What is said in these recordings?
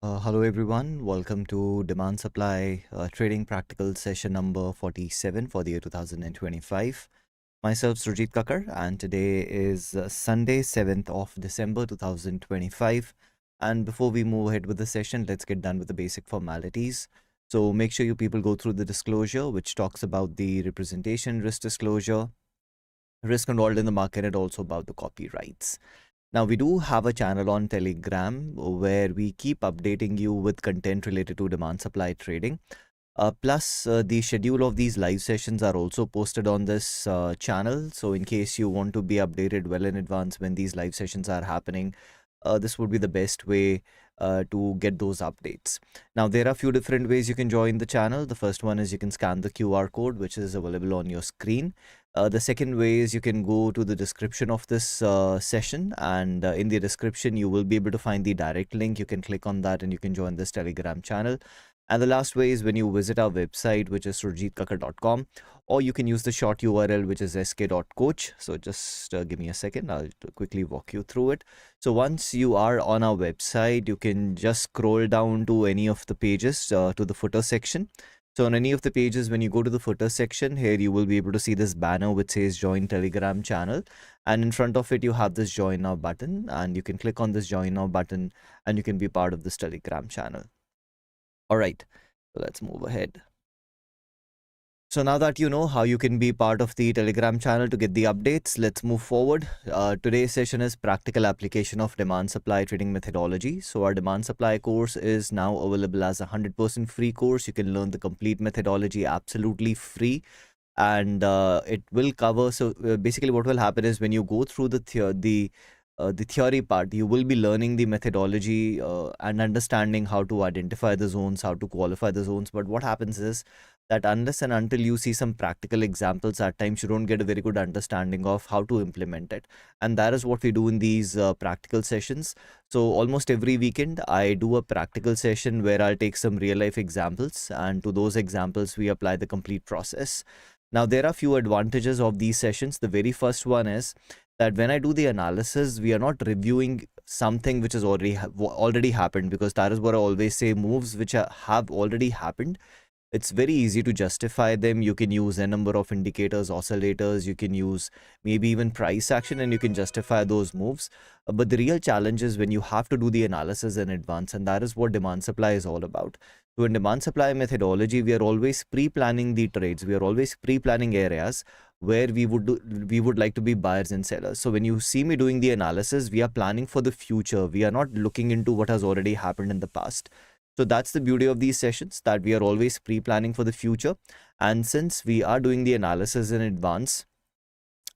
Hello everyone, welcome to Demand Supply Trading Practical session number 47 for the year 2025. Myself Sujit Kakar, and today is Sunday 7th of December 2025. And before we move ahead with the session, let's get done with the basic formalities. So make sure you people go through the disclosure, which talks about the representation risk disclosure, risk involved in the market, and also about the copyrights. Now, we do have a channel on Telegram where we keep updating you with content related to demand supply trading. Plus, the schedule of these live sessions are also posted on this channel. So in case you want to be updated well in advance when these live sessions are happening, this would be the best way to get those updates. Now, there are a few different ways you can join the channel. The first one is you can scan the QR code, which is available on your screen. The second way is you can go to the description of this session, and in the description, you will be able to find the direct link. You can click on that and you can join this Telegram channel. And the last way is when you visit our website, which is surjitkakar.com, or you can use the short URL, which is sk.coach. So just give me a second. I'll quickly walk you through it. So once you are on our website, you can just scroll down to any of the pages to the footer section. So on any of the pages, when you go to the footer section here, you will be able to see this banner which says join Telegram channel. And in front of it, you have this join now button, and you can click on this join now button and you can be part of this Telegram channel. All right, so let's move ahead. So now that you know how you can be part of the Telegram channel to get the updates, let's move forward. Today's session is practical application of demand supply trading methodology. So our demand supply course is now available as a 100% free course. You can learn the complete methodology absolutely free. And it will cover, so basically what will happen is when you go through the theory part, you will be learning the methodology and understanding how to identify the zones, how to qualify the zones. But what happens is that unless and until you see some practical examples, at times you don't get a very good understanding of how to implement it. And that is what we do in these practical sessions. So almost every weekend, I do a practical session where I'll take some real life examples, and to those examples, we apply the complete process. Now, there are few advantages of these sessions. The very first one is that when I do the analysis, we are not reviewing something which has already happened, because that is what I always say, moves which have already happened. It's very easy to justify them. You can use a number of indicators, oscillators, you can use maybe even price action, and you can justify those moves. But the real challenge is when you have to do the analysis in advance, and that is what demand supply is all about. So in demand supply methodology, we are always pre-planning the trades. We are always pre-planning areas where we would like to be buyers and sellers. So when you see me doing the analysis, we are planning for the future. We are not looking into what has already happened in the past. So that's the beauty of these sessions, that we are always pre-planning for the future. And since we are doing the analysis in advance,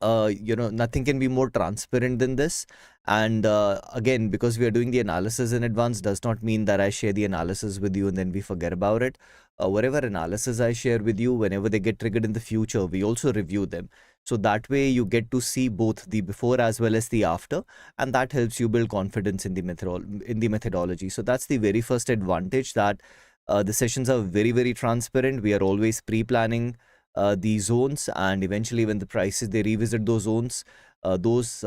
nothing can be more transparent than this. And again, because we are doing the analysis in advance does not mean that I share the analysis with you and then we forget about it. Whatever analysis I share with you, whenever they get triggered in the future, we also review them. So that way you get to see both the before as well as the after, and that helps you build confidence in the methodology. So that's the very first advantage, that the sessions are very, very transparent. We are always pre-planning the zones, and eventually when the prices, they revisit those zones, those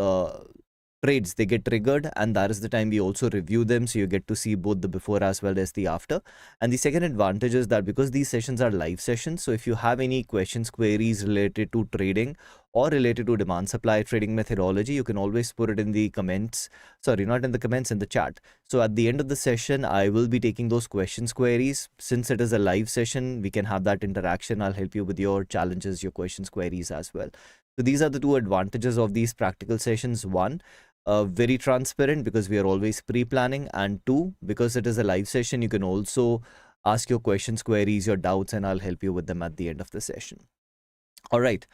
trades, they get triggered, and that is the time we also review them. So you get to see both the before as well as the after. And the second advantage is that because these sessions are live sessions, so if you have any questions, queries related to trading or related to demand supply trading methodology, you can always put it in the comments. Sorry, not in the comments, in the chat. So at the end of the session, I will be taking those questions, queries. Since it is a live session, we can have that interaction. I'll help you with your challenges, your questions, queries as well. So these are the two advantages of these practical sessions. One, very transparent because we are always pre-planning, and two, because it is a live session, you can also ask your questions, queries, your doubts, and I'll help you with them at the end of the session. All right.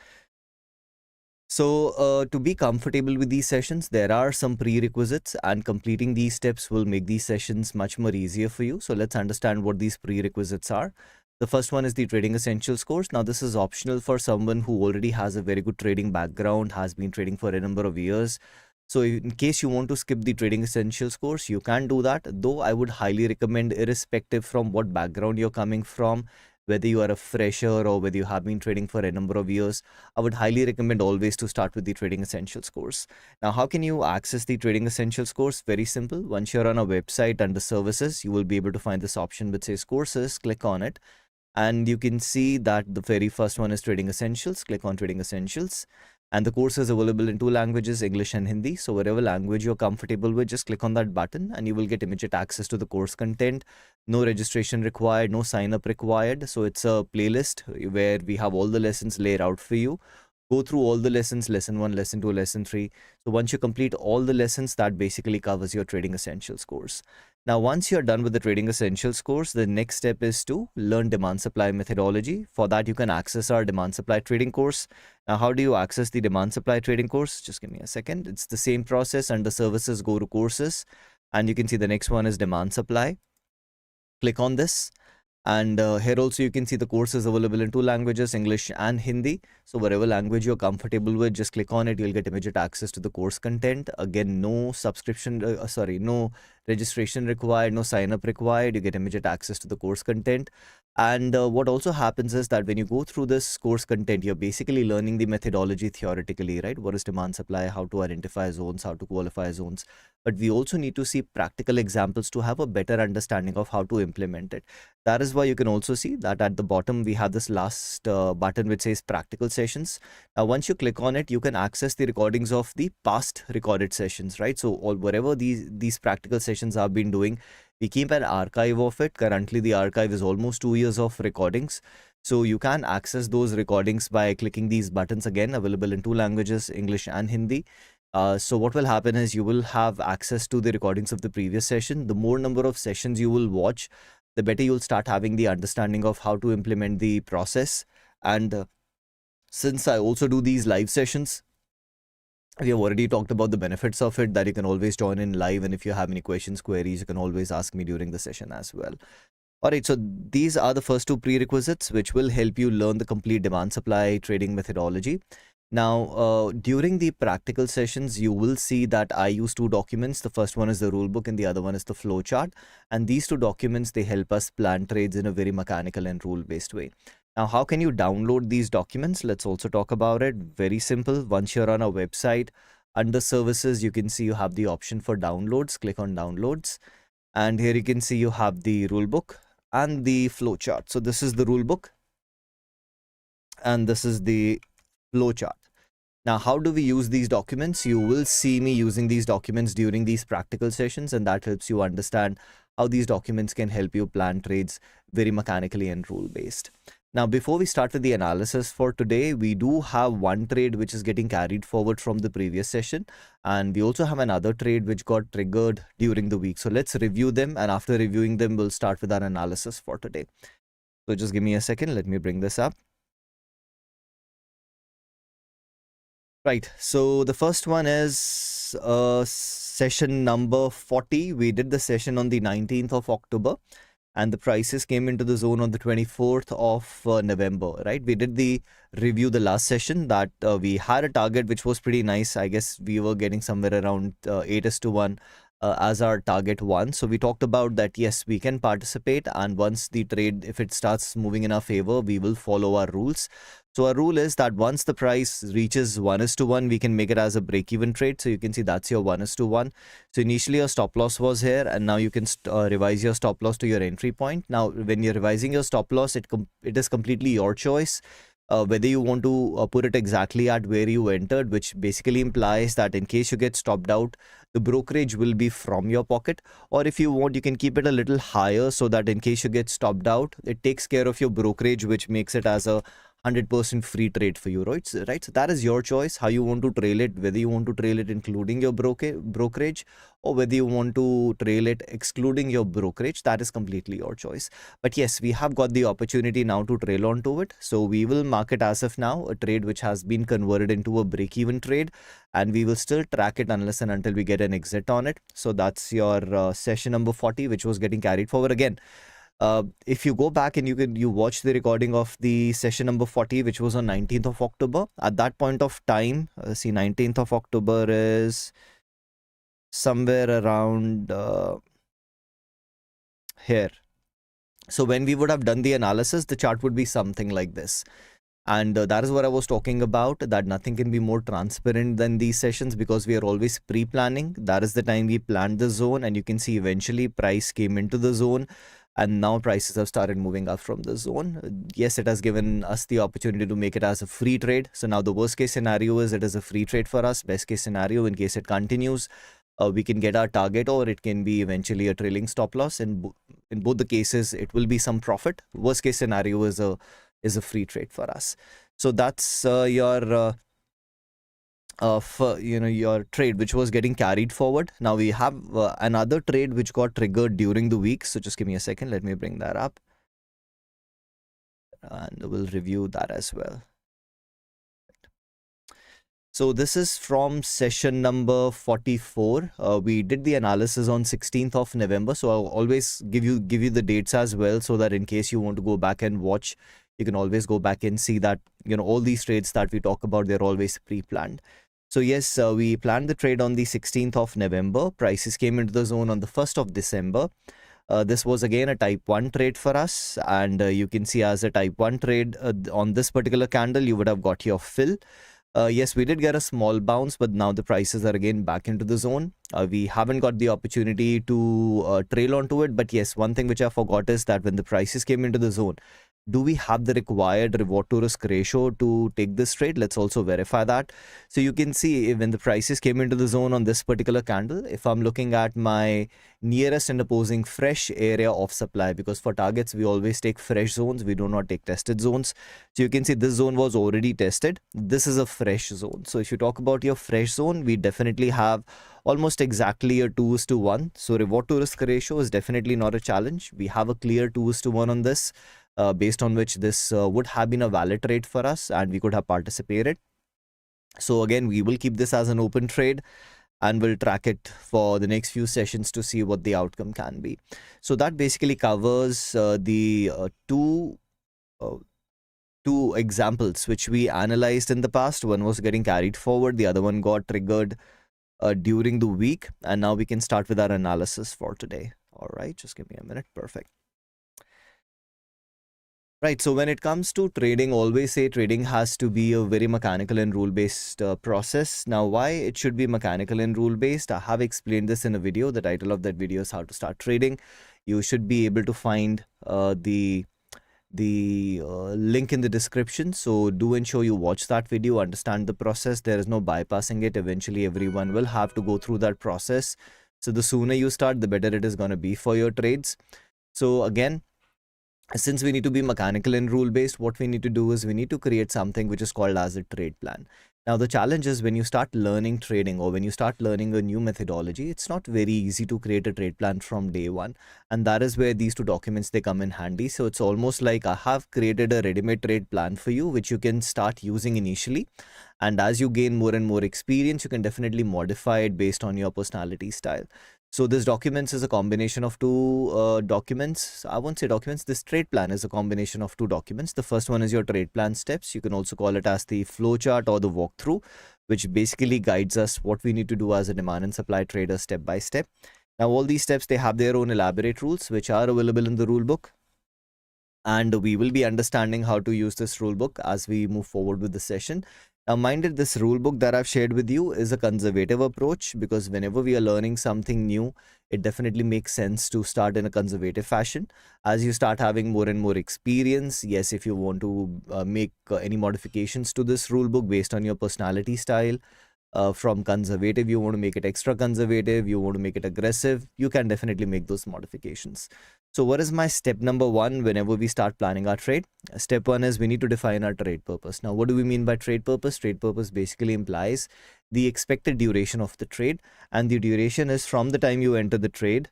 So to be comfortable with these sessions, there are some prerequisites, and completing these steps will make these sessions much more easier for you. So let's understand what these prerequisites are. The first one is the Trading Essentials course. Now, this is optional for someone who already has a very good trading background, has been trading for a number of years. So in case you want to skip the Trading Essentials course, you can do that. Though I would highly recommend, irrespective from what background you're coming from, whether you are a fresher or whether you have been trading for a number of years, I would highly recommend always to start with the Trading Essentials course. Now, how can you access the Trading Essentials course? Very simple. Once you're on a website under services, you will be able to find this option which says courses. Click on it and you can see that the very first one is Trading Essentials. Click on Trading Essentials, and the course is available in two languages, English and Hindi. So whatever language you're comfortable with, just click on that button and you will get immediate access to the course content. No registration required, no sign up required. So it's a playlist where we have all the lessons laid out for you. Go through all the lessons, lesson 1, lesson 2, lesson 3. So once you complete all the lessons, that basically covers your Trading Essentials course. Now, once you're done with the Trading Essentials course, the next step is to learn demand supply methodology. For that, you can access our demand supply trading course. Now, how do you access the demand supply trading course? Just give me a second. It's the same process. Under services, go to courses, and you can see the next one is demand supply. Click on this. And here also you can see the course is available in two languages, English and Hindi. So whatever language you're comfortable with, just click on it. You'll get immediate access to the course content. Again, no subscription, no registration required, no sign up required. You get immediate access to the course content. And what also happens is that when you go through this course content, you're basically learning the methodology theoretically, right? What is demand supply, how to identify zones, how to qualify zones. But we also need to see practical examples to have a better understanding of how to implement it. That is why you can also see that at the bottom, we have this last button which says practical sessions. Now, once you click on it, you can access the recordings of the past recorded sessions, right? So whatever these practical sessions I've been doing, we keep an archive of it. Currently, the archive is almost 2 years of recordings. So you can access those recordings by clicking these buttons, again, available in two languages, English and Hindi. So what will happen is you will have access to the recordings of the previous session. The more number of sessions you will watch, the better you'll start having the understanding of how to implement the process. And since I also do these live sessions, we have already talked about the benefits of it, that you can always join in live. And if you have any questions, queries, you can always ask me during the session as well. All right, so these are the first two prerequisites which will help you learn the complete demand supply trading methodology. Now, during the practical sessions, you will see that I use two documents. The first one is the rule book and the other one is the flow chart. And these two documents, they help us plan trades in a very mechanical and rule-based way. Now, how can you download these documents? Let's also talk about it. Very simple. Once you're on our website, under services, you can see you have the option for downloads. Click on downloads. And here you can see you have the rule book and the flow chart. So this is the rule book and this is the flow chart. Now, how do we use these documents? You will see me using these documents during these practical sessions, and that helps you understand how these documents can help you plan trades very mechanically and rule-based. Now, before we start with the analysis for today, we do have one trade which is getting carried forward from the previous session, and we also have another trade which got triggered during the week. So let's review them, and after reviewing them, we'll start with our analysis for today. So just give me a second. Let me bring this up. Right, so the first one is session number 40. We did the session on the 19th of October and the prices came into the zone on the 24th of November, right? We did the review the last session that we had a target which was pretty nice. I guess we were getting somewhere around 8:1 as our target one. So we talked about that, yes, we can participate, and once the trade, if it starts moving in our favor, we will follow our rules. So our rule is that once the price reaches 1:1, we can make it as a break-even trade. So you can see that's your 1:1. So initially your stop loss was here, and now you can revise your stop loss to your entry point. Now, when you're revising your stop loss, it is completely your choice. Whether you want to put it exactly at where you entered, which basically implies that in case you get stopped out, the brokerage will be from your pocket, or if you want, you can keep it a little higher so that in case you get stopped out, it takes care of your brokerage, which makes it as a 100% free trade for you, right? So that is your choice, how you want to trail it, whether you want to trail it including your brokerage, or whether you want to trail it excluding your brokerage. That is completely your choice. But yes, we have got the opportunity now to trail onto it. So we will mark it as of now a trade which has been converted into a break-even trade, and we will still track it unless and until we get an exit on it. So that's your session number 40, which was getting carried forward again. If you go back and you watch the recording of the session number 40, which was on 19th of October, at that point of time, see, 19th of October is somewhere around here. So when we would have done the analysis, the chart would be something like this. And that is what I was talking about, that nothing can be more transparent than these sessions, because we are always pre-planning. That is the time we planned the zone, and you can see eventually price came into the zone, and now prices have started moving up from the zone. Yes, it has given us the opportunity to make it as a free trade. So now the worst case scenario is it is a free trade for us. Best case scenario, in case it continues, we can get our target, or it can be eventually a trailing stop loss. And in both the cases, it will be some profit. Worst case scenario is a free trade for us. So that's your your trade which was getting carried forward. Now we have another trade which got triggered during the week. So just give me a second. Let me bring that up, and we'll review that as well. So this is from session number 44. We did the analysis on 16th of November. So I'll always give you the dates as well, so that in case you want to go back and watch, you can always go back and see that, all these trades that we talk about, they're always pre-planned. So yes, we planned the trade on the 16th of November. Prices came into the zone on the 1st of December. This was again a type 1 trade for us, and you can see as a type 1 trade on this particular candle, you would have got your fill. Yes, we did get a small bounce, but now the prices are again back into the zone. We haven't got the opportunity to trail onto it. But yes, one thing which I forgot is that when the prices came into the zone, do we have the required reward to risk ratio to take this trade? Let's also verify that. So you can see when the prices came into the zone on this particular candle, if I'm looking at my nearest and opposing fresh area of supply, because for targets, we always take fresh zones. We do not take tested zones. So you can see this zone was already tested. This is a fresh zone. So if you talk about your fresh zone, we definitely have almost exactly a 2:1. So reward to risk ratio is definitely not a challenge. We have a clear 2:1 on this. Based on which this would have been a valid trade for us, and we could have participated. So again, we will keep this as an open trade, and we'll track it for the next few sessions to see what the outcome can be. So that basically covers the two examples which we analyzed in the past. One was getting carried forward, the other one got triggered during the week, and now we can start with our analysis for today. All right, just give me a minute. Perfect. Right. So when it comes to trading, always say trading has to be a very mechanical and rule-based process. Now, why it should be mechanical and rule-based? I have explained this in a video. The title of that video is How to Start Trading. You should be able to find the link in the description. So do ensure you watch that video, understand the process. There is no bypassing it. Eventually, everyone will have to go through that process. So the sooner you start, the better it is going to be for your trades. So again, since we need to be mechanical and rule-based, what we need to do is we need to create something which is called as a trade plan. Now, the challenge is when you start learning trading, or when you start learning a new methodology, it's not very easy to create a trade plan from day one. And that is where these two documents, they come in handy. So it's almost like I have created a ready-made trade plan for you, which you can start using initially. And as you gain more and more experience, you can definitely modify it based on your personality style. So this documents is a combination of two documents. I won't say documents. This trade plan is a combination of two documents. The first one is your trade plan steps. You can also call it as the flow chart or the walkthrough, which basically guides us what we need to do as a demand and supply trader step by step. Now, all these steps, they have their own elaborate rules, which are available in the rule book. And we will be understanding how to use this rule book as we move forward with the session. Now, mind it, this rule book that I've shared with you is a conservative approach, because whenever we are learning something new, it definitely makes sense to start in a conservative fashion. As you start having more and more experience, yes, if you want to make any modifications to this rule book based on your personality style, from conservative, you want to make it extra conservative, you want to make it aggressive, you can definitely make those modifications. So what is my step number one whenever we start planning our trade? Step one is we need to define our trade purpose. Now, what do we mean by trade purpose? Trade purpose basically implies the expected duration of the trade, and the duration is from the time you enter the trade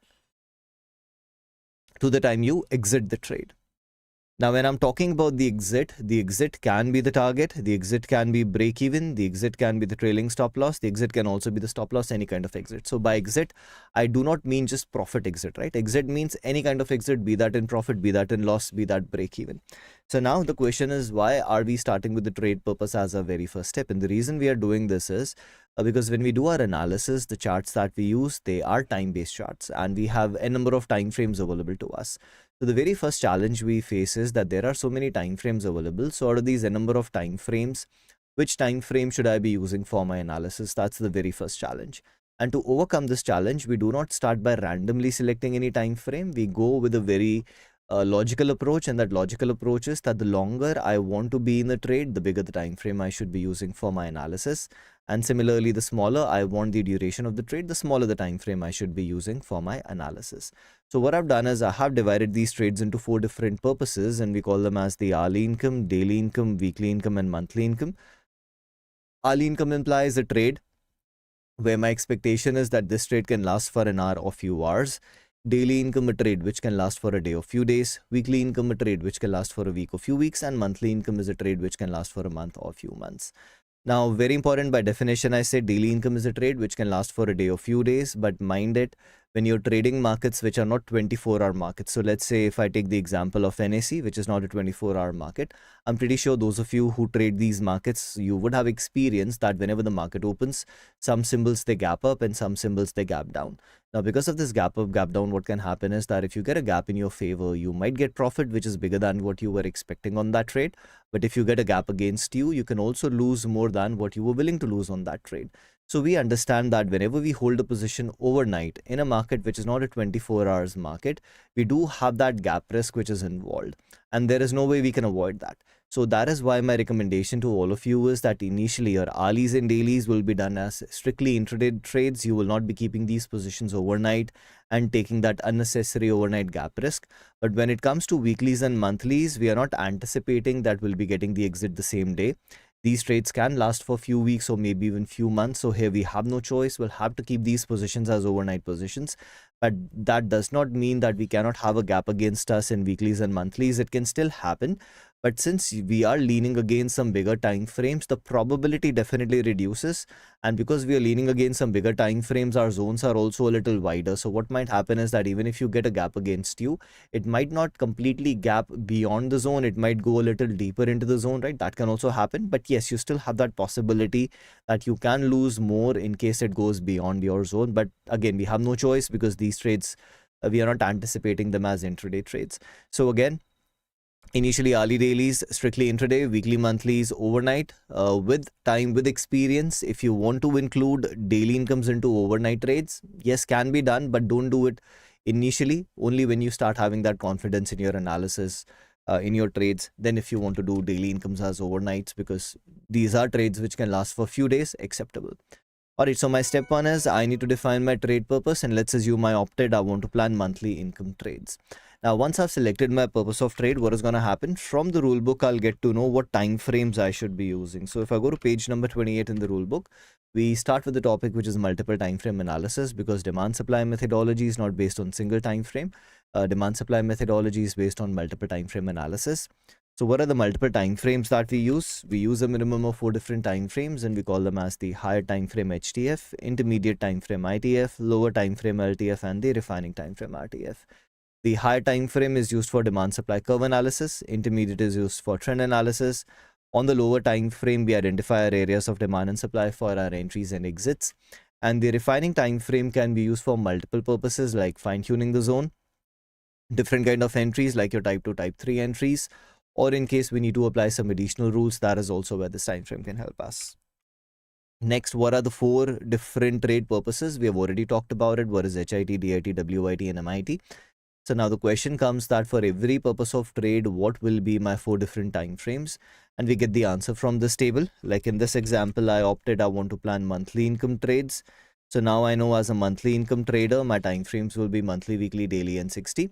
to the time you exit the trade. Now, when I'm talking about the exit can be the target, the exit can be break even, the exit can be the trailing stop loss, the exit can also be the stop loss, any kind of exit. So by exit, I do not mean just profit exit, right? Exit means any kind of exit, be that in profit, be that in loss, be that break even. So now the question is, why are we starting with the trade purpose as our very first step? And the reason we are doing this is because when we do our analysis, the charts that we use, they are time-based charts, and we have a number of time frames available to us. So the very first challenge we face is that there are so many time frames available. So out of these a number of time frames, which time frame should I be using for my analysis? That's the very first challenge. And to overcome this challenge, we do not start by randomly selecting any time frame. We go with a very logical approach, and that logical approach is that the longer I want to be in the trade, the bigger the time frame I should be using for my analysis. And similarly, the smaller I want the duration of the trade, the smaller the time frame I should be using for my analysis. So what I've done is I have divided these trades into 4 different purposes, and we call them as the hourly income, daily income, weekly income, and monthly income. Hourly income implies a trade where my expectation is that this trade can last for an hour or few hours. Daily income, a trade which can last for a day or few days. Weekly income, a trade which can last for a week or few weeks. And monthly income is a trade which can last for a month or few months. Now, very important by definition, I say daily income is a trade which can last for a day or few days, but mind it, when you're trading markets which are not 24-hour markets. So let's say if I take the example of NSE, which is not a 24-hour market, I'm pretty sure those of you who trade these markets, you would have experienced that whenever the market opens, some symbols they gap up and some symbols they gap down. Now, because of this gap up, gap down, what can happen is that if you get a gap in your favor, you might get profit, which is bigger than what you were expecting on that trade. But if you get a gap against you, you can also lose more than what you were willing to lose on that trade. So we understand that whenever we hold a position overnight in a market which is not a 24 hours market, we do have that gap risk which is involved. And there is no way we can avoid that. So that is why my recommendation to all of you is that initially your hourlies and dailies will be done as strictly intraday trades. You will not be keeping these positions overnight and taking that unnecessary overnight gap risk. But when it comes to weeklies and monthlies, we are not anticipating that we'll be getting the exit the same day. These trades can last for a few weeks or maybe even few months. So here we have no choice. We'll have to keep these positions as overnight positions. But that does not mean that we cannot have a gap against us in weeklies and monthlies. It can still happen. But since we are leaning against some bigger time frames, the probability definitely reduces. And because we are leaning against some bigger time frames, our zones are also a little wider. So what might happen is that even if you get a gap against you, it might not completely gap beyond the zone. It might go a little deeper into the zone, right? That can also happen. But yes, you still have that possibility that you can lose more in case it goes beyond your zone. But again, we have no choice because these trades, we are not anticipating them as intraday trades. So again, initially hourly dailies, strictly intraday, weekly monthlies, overnight, with time, with experience. If you want to include daily incomes into overnight trades, yes, can be done, but don't do it initially. Only when you start having that confidence in your analysis, in your trades, then if you want to do daily incomes as overnights, because these are trades which can last for a few days, acceptable. Alright, so my step 1 is I need to define my trade purpose, and let's assume I opted I want to plan monthly income trades. Now, once I've selected my purpose of trade, what is going to happen? From the rule book, I'll get to know what time frames I should be using. So if I go to page number 28 in the rule book, we start with the topic which is multiple time frame analysis, because demand supply methodology is not based on single time frame. Demand supply methodology is based on multiple time frame analysis. So what are the multiple time frames that we use? We use a minimum of 4 different time frames, and we call them as the higher time frame HTF, intermediate time frame ITF, lower time frame LTF, and the refining time frame RTF. The higher time frame is used for demand supply curve analysis. Intermediate is used for trend analysis. On the lower time frame, we identify our areas of demand and supply for our entries and exits. And the refining time frame can be used for multiple purposes, like fine-tuning the zone, different kind of entries like your type 2, type 3 entries, or in case we need to apply some additional rules, that is also where this time frame can help us. Next, what are the 4 different trade purposes? We have already talked about it. What is HIT, DIT, WIT, and MIT? So now the question comes that for every purpose of trade, what will be my 4 different time frames? And we get the answer from this table. Like in this example, I want to plan monthly income trades. So now I know as a monthly income trader, my time frames will be monthly, weekly, daily, and 60.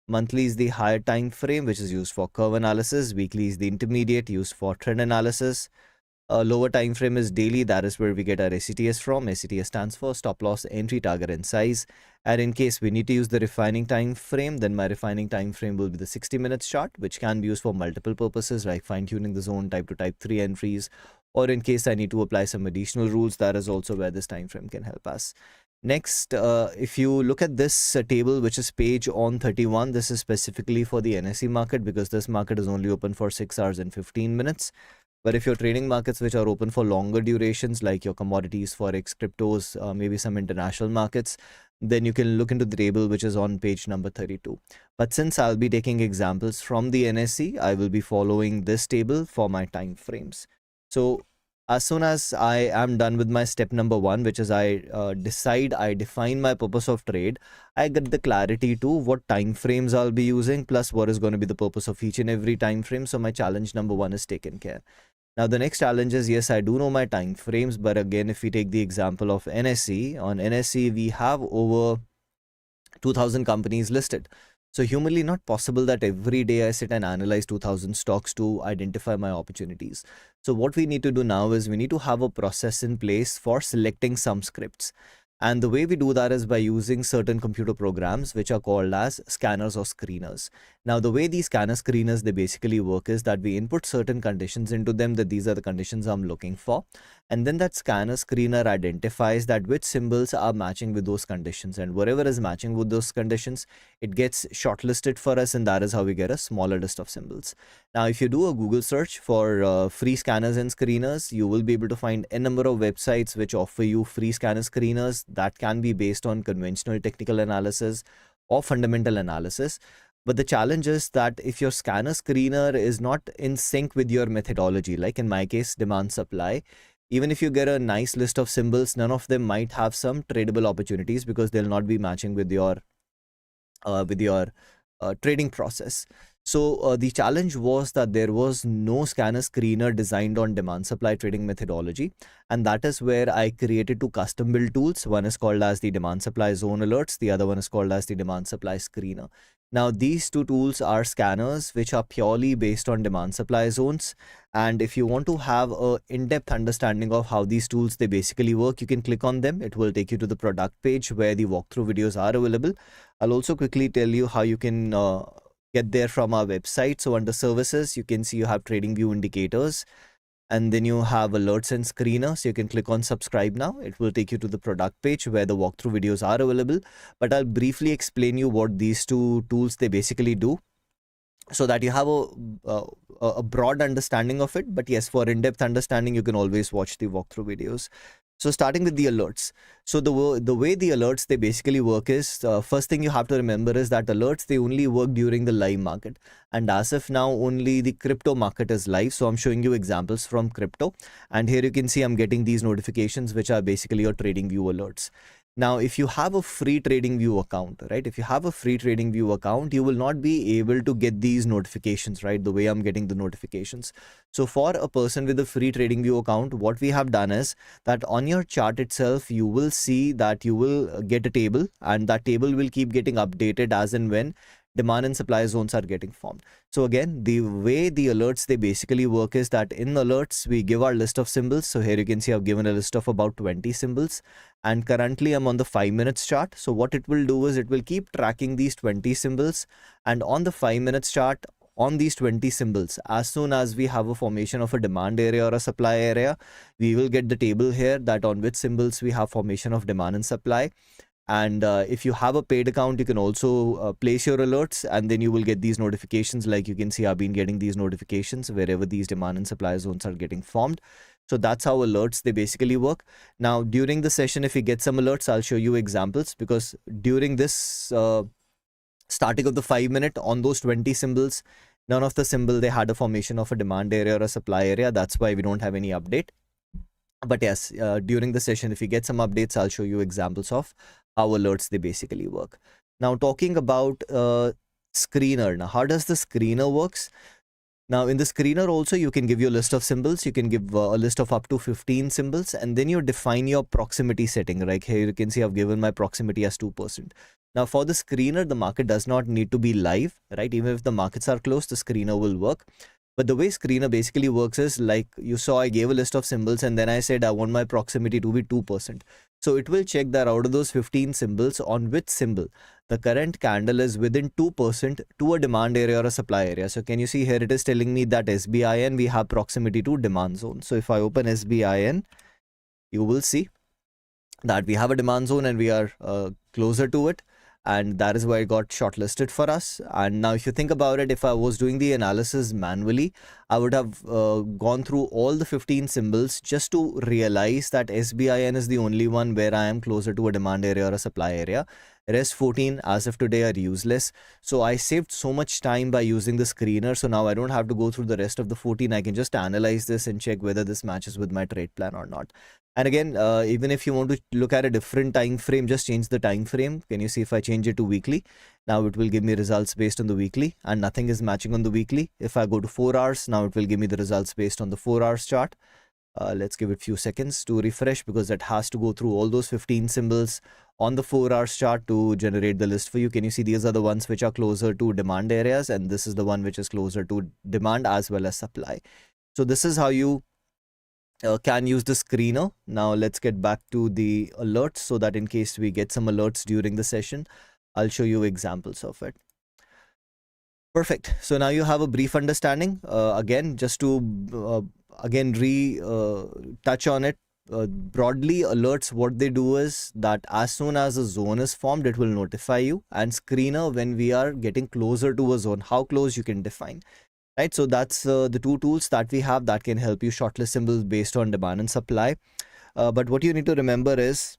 Monthly is the higher time frame, which is used for curve analysis. Weekly is the intermediate, used for trend analysis. Lower time frame is daily. That is where we get our SCTS from. SCTS stands for stop loss, entry, target, and size. And in case we need to use the refining time frame, then my refining time frame will be the 60 minutes chart, which can be used for multiple purposes like fine-tuning the zone, type 2, type 3 entries, or in case I need to apply some additional rules, that is also where this time frame can help us. Next, if you look at this table, which is page on 31, this is specifically for the NSE market, because this market is only open for 6 hours and 15 minutes. But if you're trading markets which are open for longer durations, like your commodities, forex, cryptos, maybe some international markets, then you can look into the table which is on page number 32. But since I'll be taking examples from the NSE, I will be following this table for my time frames. So as soon as I am done with my step number 1, which is I define my purpose of trade, I get the clarity to what time frames I'll be using, plus what is going to be the purpose of each and every time frame. So my challenge number 1 is taken care. Now the next challenge is, yes, I do know my time frames, but again, if we take the example of NSE, on NSE we have over 2000 companies listed. So humanly not possible that every day I sit and analyze 2000 stocks to identify my opportunities. So what we need to do now is we need to have a process in place for selecting some scripts. And the way we do that is by using certain computer programs which are called as scanners or screeners. Now, the way these scanner screeners, they basically work is that we input certain conditions into them, that these are the conditions I'm looking for. And then that scanner screener identifies that which symbols are matching with those conditions, and whatever is matching with those conditions, it gets shortlisted for us, and that is how we get a smaller list of symbols. Now, if you do a Google search for free scanners and screeners, you will be able to find a number of websites which offer you free scanner screeners that can be based on conventional technical analysis or fundamental analysis. But the challenge is that if your scanner screener is not in sync with your methodology, like in my case, demand supply, even if you get a nice list of symbols, none of them might have some tradable opportunities because they'll not be matching with your trading process. So the challenge was that there was no scanner screener designed on demand supply trading methodology. And that is where I created two custom built tools. One is called as the demand supply zone alerts. The other one is called as the demand supply screener. Now, these two tools are scanners which are purely based on demand supply zones. And if you want to have a in-depth understanding of how these tools, they basically work, you can click on them. It will take you to the product page where the walkthrough videos are available. I'll also quickly tell you how you can get there from our website. So under services, you can see you have trading view indicators, and then you have alerts and screener. So you can click on subscribe now. It will take you to the product page where the walkthrough videos are available. But I'll briefly explain you what these two tools, they basically do, so that you have a broad understanding of it. But yes, for in-depth understanding, you can always watch the walkthrough videos. So starting with the alerts. So the way the alerts, they basically work is, first thing you have to remember is that alerts, they only work during the live market. And as of now, only the crypto market is live. So I'm showing you examples from crypto. And here you can see I'm getting these notifications, which are basically your trading view alerts. Now, if you have a free TradingView account, right? If you have a free TradingView account, you will not be able to get these notifications, right? The way I'm getting the notifications. So for a person with a free TradingView account, what we have done is that on your chart itself, you will see that you will get a table, and that table will keep getting updated as and when demand and supply zones are getting formed. So again, the way the alerts, they basically work is that in alerts, we give our list of symbols. So here you can see I've given a list of about 20 symbols, and currently I'm on the 5 minutes chart. So what it will do is it will keep tracking these 20 symbols, and on the 5 minutes chart, on these 20 symbols, as soon as we have a formation of a demand area or a supply area, we will get the table here that on which symbols we have formation of demand and supply. And if you have a paid account, you can also place your alerts, and then you will get these notifications. Like you can see, I've been getting these notifications wherever these demand and supply zones are getting formed. So that's how alerts, they basically work. Now, during the session, if you get some alerts, I'll show you examples, because during this starting of the 5 minute, on those 20 symbols, none of the symbol, they had a formation of a demand area or a supply area. That's why we don't have any update. But yes, during the session, if you get some updates, I'll show you examples of how alerts, they basically work. Now, talking about screener. Now, how does the screener works? Now, in the screener also, you can give you a list of symbols. You can give a list of up to 15 symbols, and then you define your proximity setting. Like here you can see I've given my proximity as 2%. Now, for the screener, the market does not need to be live, right? Even if the markets are closed, the screener will work. But the way screener basically works is, like you saw, I gave a list of symbols, and then I said I want my proximity to be 2%. So it will check that out of those 15 symbols, on which symbol the current candle is within 2% to a demand area or a supply area. So can you see here, it is telling me that SBIN, we have proximity to demand zone. So if I open SBIN, you will see that we have a demand zone and we are closer to it. and that is why it got shortlisted for us. And now if you think about it, if I was doing the analysis manually, I would have gone through all the 15 symbols just to realize that SBIN is the only one where I am closer to a demand area or a supply area. Rest 14 as of today are useless. So I saved so much time by using the screener. So now I don't have to go through the rest of the 14. I can just analyze this and check whether this matches with my trade plan or not. And again, even if you want to look at a different time frame, just change the time frame. Can you see if I change it to weekly? Now it will give me results based on the weekly, and nothing is matching on the weekly. If I go to 4 hours, now it will give me the results based on the 4 hours chart. Let's give it a few seconds to refresh, because it has to go through all those 15 symbols on the 4 hours chart to generate the list for you. Can you see these are the ones which are closer to demand areas, and this is the one which is closer to demand as well as supply. So this is how you can use the screener. Now let's get back to the alerts, so that in case we get some alerts during the session, I'll show you examples of it. Perfect. So now you have a brief understanding. Again, just to touch on it broadly, alerts, what they do is that as soon as a zone is formed, it will notify you, and screener when we are getting closer to a zone, how close you can define. Right, so that's the two tools that we have that can help you shortlist symbols based on demand and supply. But what you need to remember is,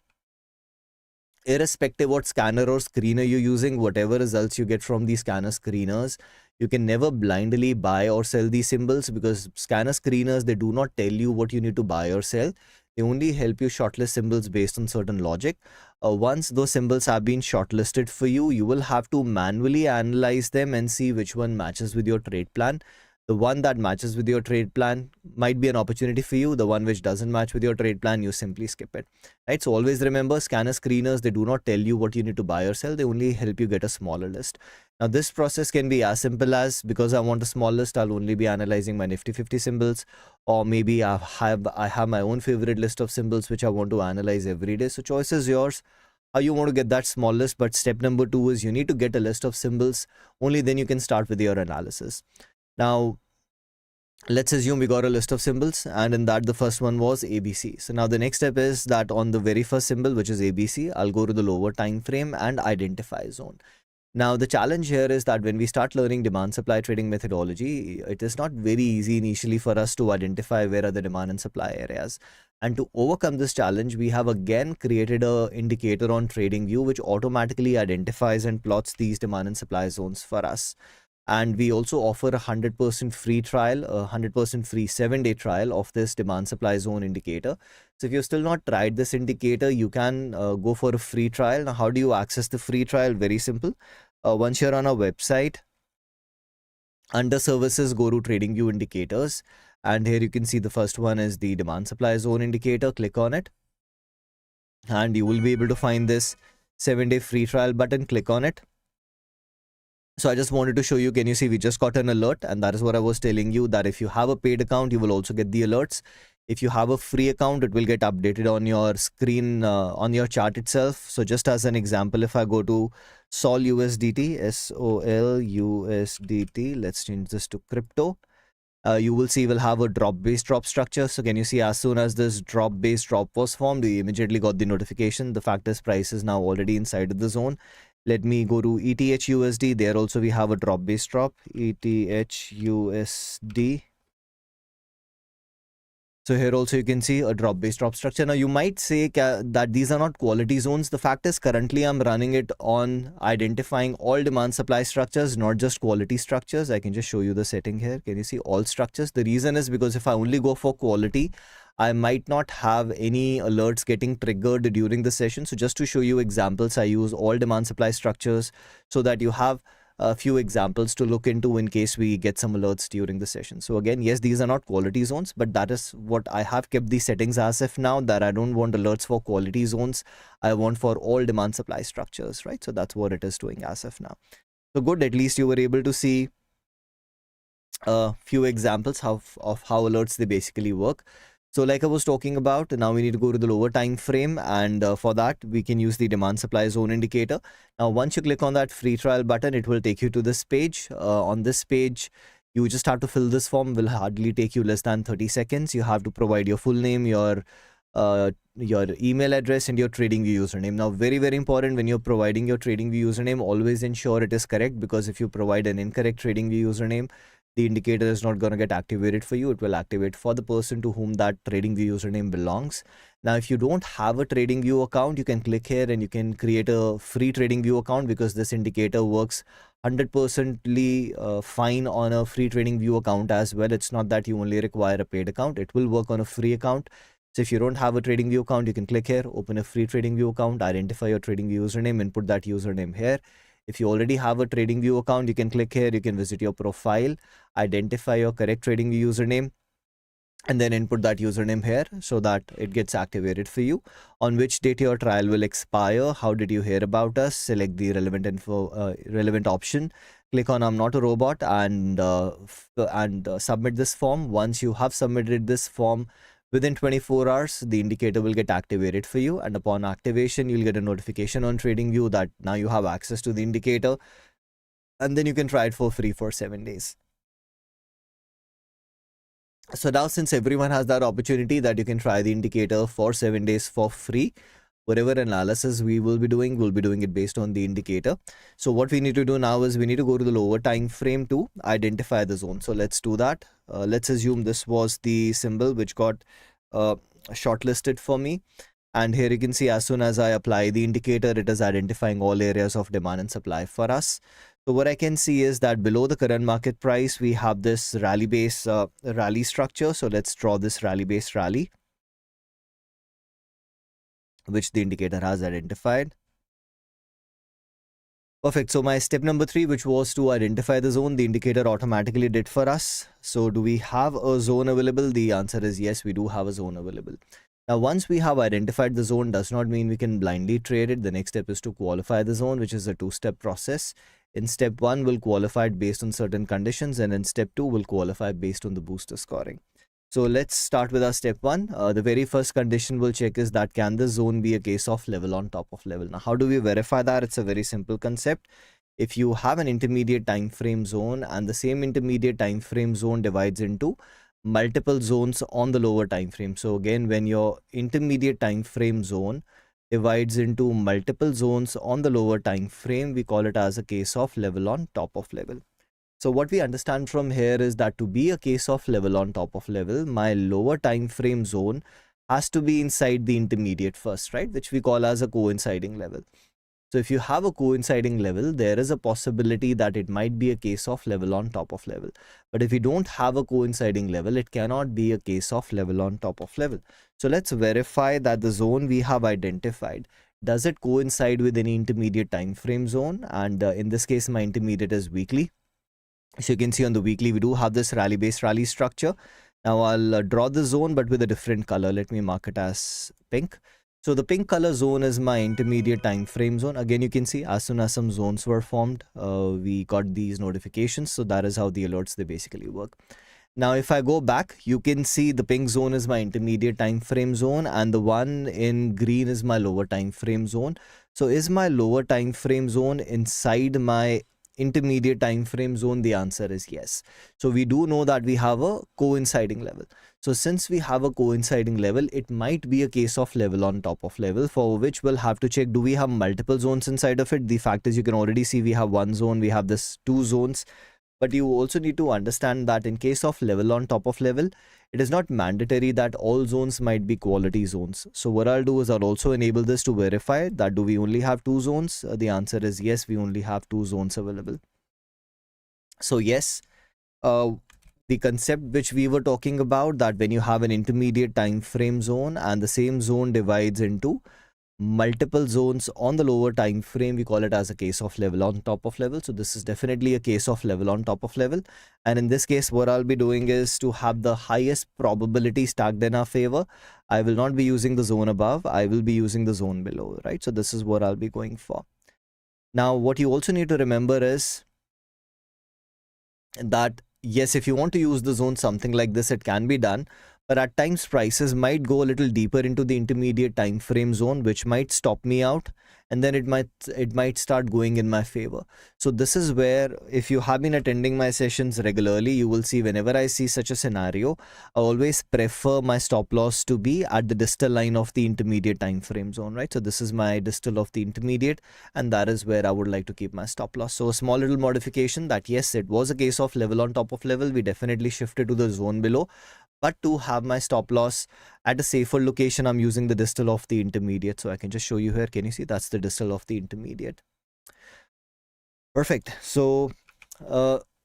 irrespective what scanner or screener you're using, whatever results you get from these scanner screeners, you can never blindly buy or sell these symbols, because scanner screeners, they do not tell you what you need to buy or sell. They only help you shortlist symbols based on certain logic. Once those symbols have been shortlisted for you, you will have to manually analyze them and see which one matches with your trade plan. The one that matches with your trade plan might be an opportunity for you. The one which doesn't match with your trade plan, you simply skip it. Right? So always remember, scanner screeners, they do not tell you what you need to buy or sell. They only help you get a smaller list. Now this process can be as simple as, because I want a small list, I'll only be analyzing my Nifty 50 symbols, or maybe I have my own favorite list of symbols which I want to analyze every day. So choice is yours how you want to get that small list. But step number 2 is you need to get a list of symbols. Only then you can start with your analysis. Now, let's assume we got a list of symbols, and in that the first one was ABC. So now the next step is that on the very first symbol, which is ABC, I'll go to the lower time frame and identify zone. Now the challenge here is that when we start learning demand supply trading methodology, it is not very easy initially for us to identify where are the demand and supply areas. And to overcome this challenge, we have again created an indicator on TradingView which automatically identifies and plots these demand and supply zones for us. And we also offer a 100% free trial, a 100% free 7-day trial of this demand supply zone indicator. So if you've still not tried this indicator, you can go for a free trial. Now, how do you access the free trial? Very simple. Once you're on our website, under services, go to TradingView indicators. And here you can see the first one is the demand supply zone indicator. Click on it. And you will be able to find this 7-day free trial button. Click on it. So I just wanted to show you, can you see we just got an alert, and that is what I was telling you, that if you have a paid account, you will also get the alerts. If you have a free account, it will get updated on your screen, on your chart itself. So just as an example, if I go to Sol USDT, SOL USDT, let's change this to crypto. You will see we'll have a drop-based drop structure. So can you see as soon as this drop-based drop was formed, we immediately got the notification. The fact is price is now already inside of the zone. Let me go to ETH USD. There also we have a drop-based drop, ETH USD. So here also you can see a drop-based drop structure. Now you might say that these are not quality zones. The fact is currently I'm running it on identifying all demand supply structures, not just quality structures. I can just show you the setting here. Can you see all structures? The reason is because if I only go for quality, I might not have any alerts getting triggered during the session. So just to show you examples, I use all demand supply structures so that you have a few examples to look into in case we get some alerts during the session. So again, yes, these are not quality zones, but that is what I have kept the settings as of now, that I don't want alerts for quality zones. I want for all demand supply structures, right? So that's what it is doing as of now. So good, at least you were able to see a few examples of how alerts they basically work. So like I was talking about, now we need to go to the lower time frame, and for that we can use the demand supply zone indicator. Now once you click on that free trial button, it will take you to this page. On this page, you just have to fill this form. Will hardly take you less than 30 seconds. You have to provide your full name, your your email address and your TradingView username. Now, very, very important, when you're providing your TradingView username, always ensure it is correct, because if you provide an incorrect TradingView username, the indicator is not going to get activated for you. It will activate for the person to whom that TradingView username belongs. Now, if you don't have a TradingView account, you can click here and you can create a free TradingView account, because this indicator works 100% fine on a free TradingView account as well. It's not that you only require a paid account. It will work on a free account. So if you don't have a TradingView account, you can click here, open a free TradingView account, identify your TradingView username, input that username here. If you already have a TradingView account, you can click here, you can visit your profile, identify your correct TradingView username, and then input that username here so that it gets activated for you. On which date your trial will expire, how did you hear about us, select the relevant option, click on I'm not a robot, and submit this form. Once you have submitted this form, within 24 hours, the indicator will get activated for you, and upon activation, you'll get a notification on TradingView that now you have access to the indicator, and then you can try it for free for 7 days. So now, since everyone has that opportunity that you can try the indicator for 7 days for free, whatever analysis we will be doing, we'll be doing it based on the indicator. So what we need to do now is we need to go to the lower time frame to identify the zone. So let's do that. Let's assume this was the symbol which got shortlisted for me. And here you can see, as soon as I apply the indicator, it is identifying all areas of demand and supply for us. So what I can see is that below the current market price, we have this rally base rally structure. So let's draw this rally base rally, which the indicator has identified. Perfect. So my step number 3, which was to identify the zone, the indicator automatically did for us. So do we have a zone available? The answer is yes, we do have a zone available. Now, once we have identified the zone, does not mean we can blindly trade it. The next step is to qualify the zone, which is a 2-step process. In step 1, we'll qualify it based on certain conditions, and in step 2, we'll qualify based on the booster scoring. So let's start with our step 1. The very first condition we'll check is that can the zone be a case of level on top of level. Now, how do we verify that? It's a very simple concept. If you have an intermediate time frame zone and the same intermediate time frame zone divides into multiple zones on the lower time frame. So again, when your intermediate time frame zone divides into multiple zones on the lower time frame, we call it as a case of level on top of level. So what we understand from here is that to be a case of level on top of level, my lower time frame zone has to be inside the intermediate first, right? Which we call as a coinciding level. So if you have a coinciding level, there is a possibility that it might be a case of level on top of level. But if you don't have a coinciding level, it cannot be a case of level on top of level. So let's verify that the zone we have identified, does it coincide with any intermediate time frame zone? And in this case, my intermediate is weekly. So you can see on the weekly, we do have this rally based rally structure. Now I'll draw the zone, but with a different color. Let me mark it as pink. So the pink color zone is my intermediate time frame zone. Again, you can see as soon as some zones were formed, we got these notifications. So that is how the alerts, they basically work. Now, if I go back, you can see the pink zone is my intermediate time frame zone, and the one in green is my lower time frame zone. So is my lower time frame zone inside my intermediate time frame zone? The answer is yes. So we do know that we have a coinciding level. So since we have a coinciding level, it might be a case of level on top of level, for which we'll have to check, do we have multiple zones inside of it? The fact is, you can already see we have one zone, we have this 2 zones. But you also need to understand that in case of level on top of level, it is not mandatory that all zones might be quality zones. So what I'll do is I'll also enable this to verify that do we only have 2 zones? The answer is yes, we only have 2 zones available. So yes, the concept which we were talking about, that when you have an intermediate time frame zone and the same zone divides into multiple zones on the lower time frame, we call it as a case of level on top of level. So this is definitely a case of level on top of level, and in this case what I'll be doing is to have the highest probability stacked in our favor. I will not be using the zone above, I will be using the zone below, right? So this is what I'll be going for. Now what you also need to remember is that yes, if you want to use the zone something like this, it can be done. but at times prices might go a little deeper into the intermediate time frame zone, which might stop me out, and then it might start going in my favor. So this is where, if you have been attending my sessions regularly, you will see whenever I see such a scenario, I always prefer my stop loss to be at the distal line of the intermediate time frame zone, right? So this is my distal of the intermediate, and that is where I would like to keep my stop loss. So a small little modification, that yes, it was a case of level on top of level, we definitely shifted to the zone below, but to have my stop loss at a safer location, I'm using the distal of the intermediate. So I can just show you here. Can you see? That's the distal of the intermediate. Perfect. So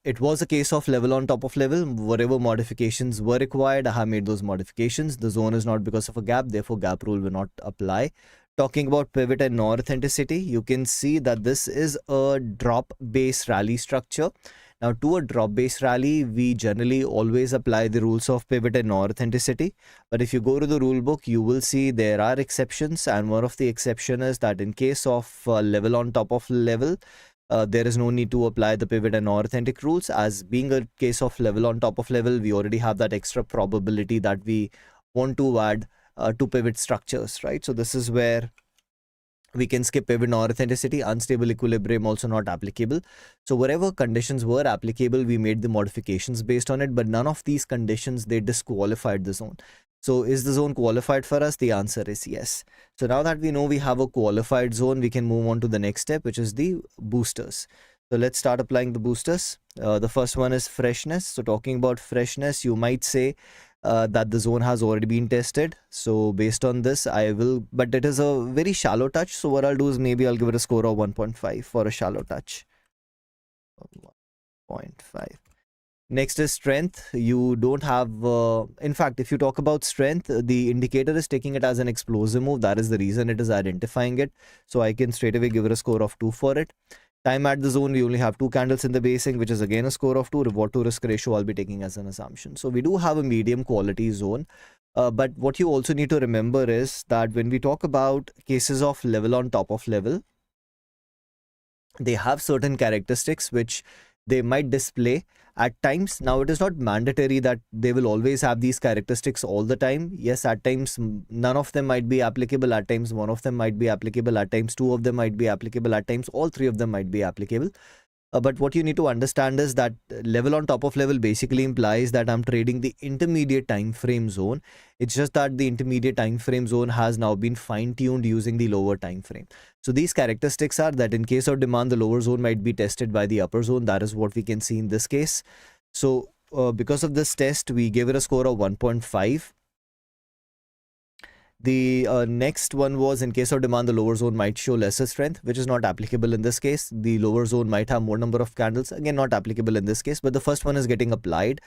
it was a case of level on top of level. Whatever modifications were required, I have made those modifications. The zone is not because of a gap, therefore gap rule will not apply. Talking about pivot and no authenticity, you can see that this is a drop base rally structure. Now, to a drop base rally, we generally always apply the rules of pivot and no authenticity. But if you go to the rule book, you will see there are exceptions. And one of the exception is that in case of level on top of level, there is no need to apply the pivot and no authentic rules. As being a case of level on top of level, we already have that extra probability that we want to add to pivot structures, right? So this is where we can skip pivot or authenticity. Unstable equilibrium also not applicable. So whatever conditions were applicable, we made the modifications based on it, but none of these conditions, they disqualified the zone. So is the zone qualified for us? The answer is yes. So now that we know we have a qualified zone, we can move on to the next step, which is the boosters. So let's start applying the boosters. The first one is freshness. So talking about freshness, you might say that the zone has already been tested. So based on this, I will, but it is a very shallow touch. So what I'll do is maybe I'll give it a score of 1.5 for a shallow touch. 1.5. Next is strength. You don't have, in fact, if you talk about strength, the indicator is taking it as an explosive move. That is the reason it is identifying it. So I can straight away give it a score of 2 for it. Time at the zone, we only have 2 candles in the basing, which is again a score of 2. Reward to risk ratio, I'll be taking as an assumption. So we do have a medium quality zone. But what you also need to remember is that when we talk about cases of level on top of level, they have certain characteristics which they might display at times. Now, it is not mandatory that they will always have these characteristics all the time. Yes, at times none of them might be applicable, at times one of them might be applicable, at times 2 of them might be applicable, at times all 3 of them might be applicable. But what you need to understand is that level on top of level basically implies that I'm trading the intermediate time frame zone. It's just that the intermediate time frame zone has now been fine-tuned using the lower time frame. So these characteristics are that in case of demand, the lower zone might be tested by the upper zone. That is what we can see in this case. So because of this test, we gave it a score of 1.5. The next one was in case of demand, the lower zone might show lesser strength, which is not applicable in this case. The lower zone might have more number of candles, again not applicable in this case, but the first one is getting applied,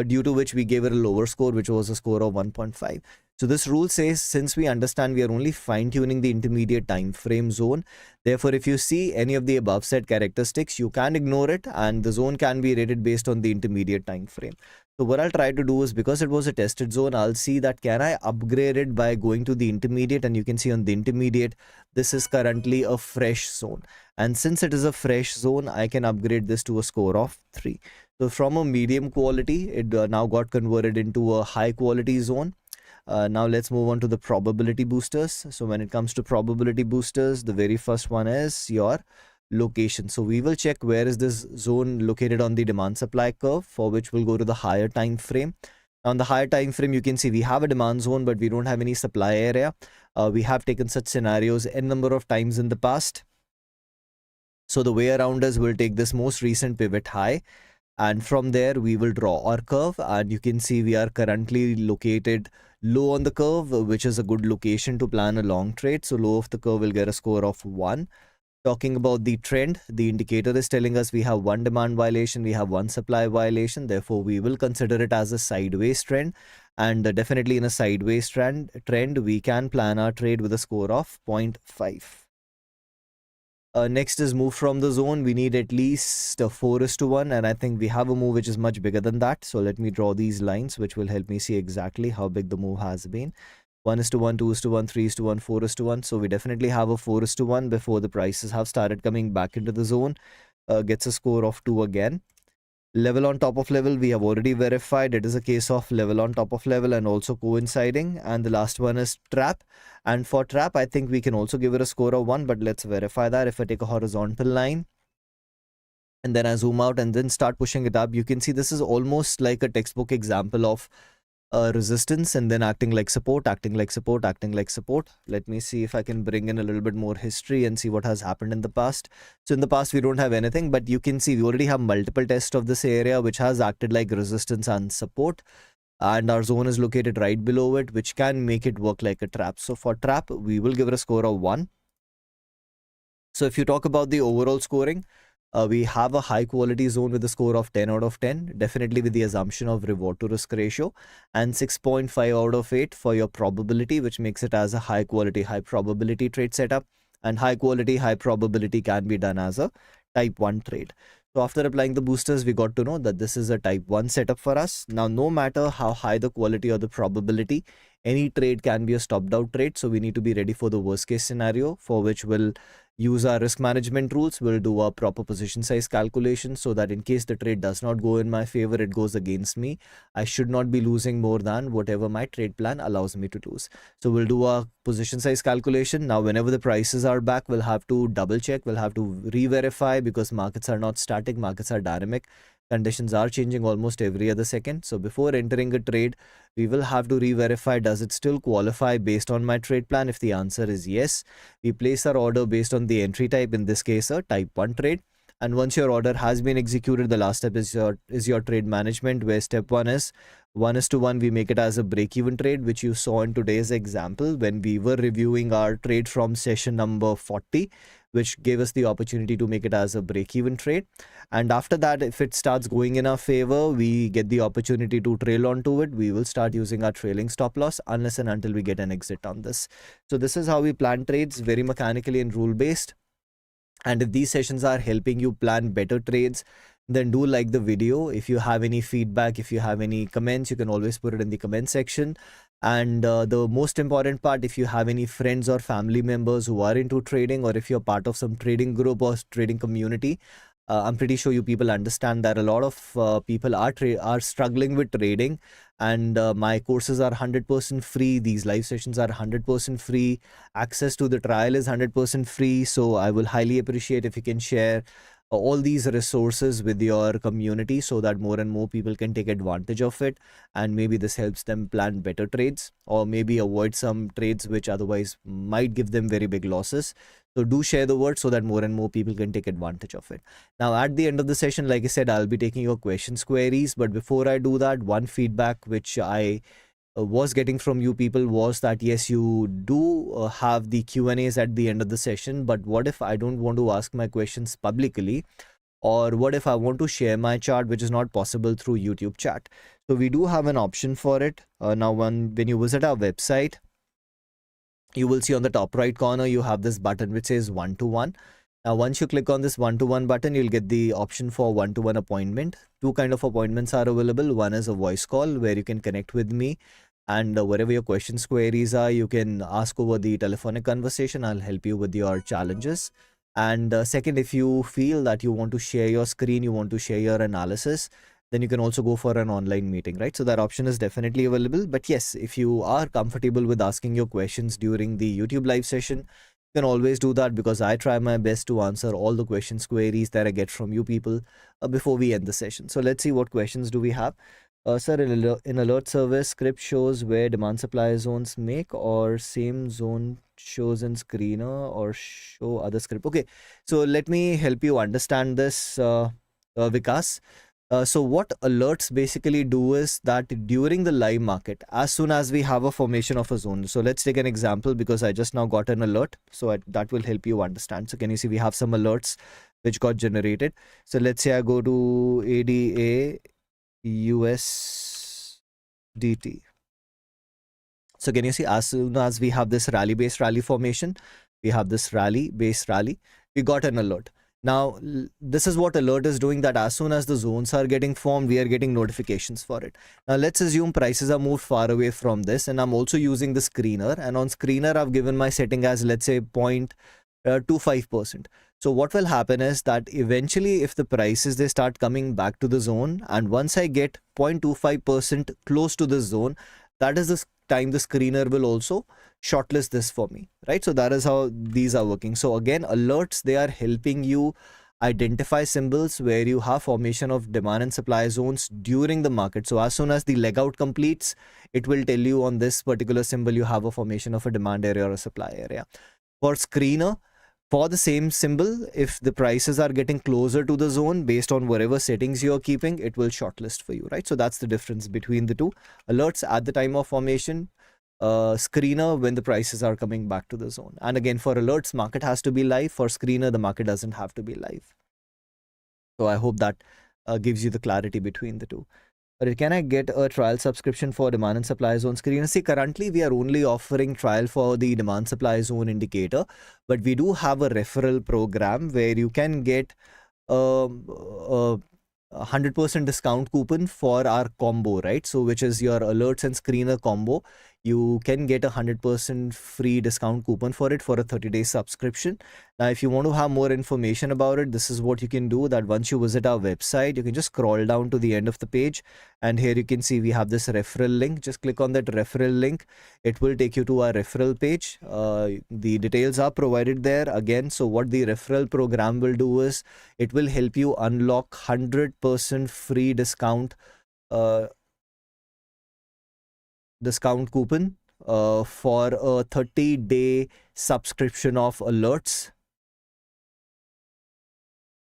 due to which we gave it a lower score, which was a score of 1.5. So this rule says, since we understand we are only fine-tuning the intermediate time frame zone, therefore if you see any of the above said characteristics, you can ignore it and the zone can be rated based on the intermediate time frame. So what I'll try to do is, because it was a tested zone, I'll see that can I upgrade it by going to the intermediate, and you can see on the intermediate, this is currently a fresh zone. And since it is a fresh zone, I can upgrade this to a score of 3. So from a medium quality, it now got converted into a high quality zone. Now let's move on to the probability boosters. So when it comes to probability boosters, the very first one is your location. So we will check where is this zone located on the demand supply curve, for which we'll go to the higher time frame. On the higher time frame, you can see we have a demand zone, but we don't have any supply area. We have taken such scenarios n number of times in the past. So the way around is we'll take this most recent pivot high, and from there we will draw our curve, and you can see we are currently located low on the curve, which is a good location to plan a long trade. So low of the curve will get a score of 1. Talking about the trend, the indicator is telling us we have 1 demand violation, we have 1 supply violation. Therefore, we will consider it as a sideways trend. And definitely in a sideways trend, we can plan our trade with a score of 0.5. Next is move from the zone. We need at least 4:1, and I think we have a move which is much bigger than that. So let me draw these lines, which will help me see exactly how big the move has been. 1:1, 2:1, 3:1, 4:1. So we definitely have a 4:1 before the prices have started coming back into the zone. Gets a score of 2 again. Level on top of level, we have already verified. It is a case of level on top of level and also coinciding. And the last one is trap. And for trap, I think we can also give it a score of 1, but let's verify that. If I take a horizontal line and then I zoom out and then start pushing it up, you can see this is almost like a textbook example of resistance and then acting like support, acting like support, acting like support. Let me see if I can bring in a little bit more history and see what has happened in the past. So in the past, we don't have anything, but you can see we already have multiple tests of this area, which has acted like resistance and support. And our zone is located right below it, which can make it work like a trap. So for trap, we will give it a score of 1. So if you talk about the overall scoring, we have a high quality zone with a score of 10 out of 10, definitely with the assumption of reward to risk ratio, and 6.5 out of 8 for your probability, which makes it as a high quality, high probability trade setup. And high quality, high probability can be done as a type 1 trade. So after applying the boosters, we got to know that this is a type 1 setup for us. Now, no matter how high the quality or the probability, any trade can be a stopped out trade. So we need to be ready for the worst case scenario, for which we'll use our risk management rules. We'll do a proper position size calculation so that in case the trade does not go in my favor, it goes against me, I should not be losing more than whatever my trade plan allows me to lose. So we'll do a position size calculation. Now, whenever the prices are back, we'll have to double check. We'll have to re-verify because markets are not static. Markets are dynamic. Conditions are changing almost every other second. So before entering a trade, we will have to re-verify, does it still qualify based on my trade plan? If the answer is yes, we place our order based on the entry type, in this case a type 1 trade. And once your order has been executed, the last step is your trade management, where step 1 is 1:1. We make it as a break-even trade, which you saw in today's example when we were reviewing our trade from session number 40, which gave us the opportunity to make it as a break-even trade. And after that, if it starts going in our favor, we get the opportunity to trail onto it. We will start using our trailing stop loss unless and until we get an exit on this. So this is how we plan trades, very mechanically and rule-based. And if these sessions are helping you plan better trades, then do like the video. If you have any feedback, if you have any comments, you can always put it in the comment section. And the most important part, if you have any friends or family members who are into trading, or if you're part of some trading group or trading community, I'm pretty sure you people understand that a lot of people are struggling with trading, and my courses are 100% free. These live sessions are 100% free. Access to the trial is 100% free. So I will highly appreciate if you can share all these resources with your community so that more and more people can take advantage of it, and maybe this helps them plan better trades or maybe avoid some trades which otherwise might give them very big losses. So do share the word so that more and more people can take advantage of it. Now at the end of the session, like I said, I'll be taking your questions, queries, but before I do that, one feedback which I was getting from you people was that yes, you do have the Q&As at the end of the session, but what if I don't want to ask my questions publicly, or what if I want to share my chart, which is not possible through YouTube chat? So we do have an option for it. Now when you visit our website, you will see on the top right corner you have this button which says 1-to-1. Now once you click on this 1-to-1 button, you'll get the option for 1-to-1 appointment. Two kind of appointments are available. One is a voice call where you can connect with me, and whatever your questions, queries are, you can ask over the telephonic conversation. I'll help you with your challenges. And second, if you feel that you want to share your screen, you want to share your analysis, then you can also go for an online meeting, right? So that option is definitely available. But yes, if you are comfortable with asking your questions during the YouTube live session, you can always do that, because I try my best to answer all the questions, queries that I get from you people before we end the session. So let's see what questions do we have. Sir, in alert service, script shows where demand supply zones make, or same zone shows in screener, or show other script? Okay, so let me help you understand this, Vikas. So what alerts basically do is that during the live market, as soon as we have a formation of a zone, so let's take an example because I just now got an alert, so that will help you understand. So can you see we have some alerts which got generated? So let's say I go to ADA USDT. So can you see, as soon as we have this rally-based rally formation, we have this rally-based rally, we got an alert. Now, this is what alert is doing, that as soon as the zones are getting formed, we are getting notifications for it. Now, let's assume prices are moved far away from this, and I'm also using the screener. And on screener, I've given my setting as, let's say, 0.25%. So what will happen is that eventually if the prices they start coming back to the zone, and once I get 0.25% close to this zone, that is the time the screener will also shortlist this for me, right? So that is how these are working. So again, alerts, they are helping you identify symbols where you have formation of demand and supply zones during the market. So as soon as the leg out completes, it will tell you on this particular symbol you have a formation of a demand area or a supply area. For screener, for the same symbol, if the prices are getting closer to the zone based on whatever settings you're keeping, it will shortlist for you, right? So that's the difference between the two. Alerts at the time of formation, screener when the prices are coming back to the zone. And again, for alerts, market has to be live. For screener, the market doesn't have to be live. So I hope that gives you the clarity between the two. But can I get a trial subscription for demand and supply zone screener? See, currently we are only offering trial for the demand supply zone indicator, but we do have a referral program where you can get a 100% discount coupon for our combo, right? So which is your alerts and screener combo. You can get a 100% free discount coupon for it for a 30-day subscription. Now, if you want to have more information about it, this is what you can do. That once you visit our website, you can just scroll down to the end of the page, and here you can see we have this referral link. Just click on that referral link. It will take you to our referral page. The details are provided there again. So what the referral program will do is it will help you unlock 100% free discount coupon for a 30-day subscription of alerts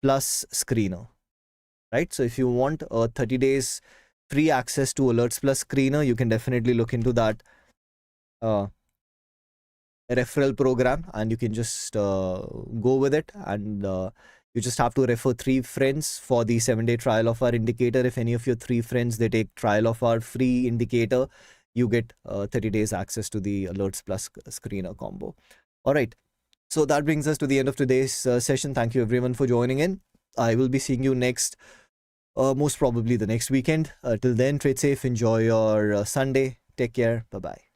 plus screener, right? So if you want 30 days free access to alerts plus screener, you can definitely look into that referral program, and you can just go with it, and you just have to refer 3 friends for the 7-day trial of our indicator. If any of your 3 friends, they take trial of our free indicator, you get 30 days access to the alerts plus screener combo. All right. So that brings us to the end of today's session. Thank you everyone for joining in. I will be seeing you next, most probably the next weekend. Till then, trade safe. Enjoy your Sunday. Take care. Bye-bye.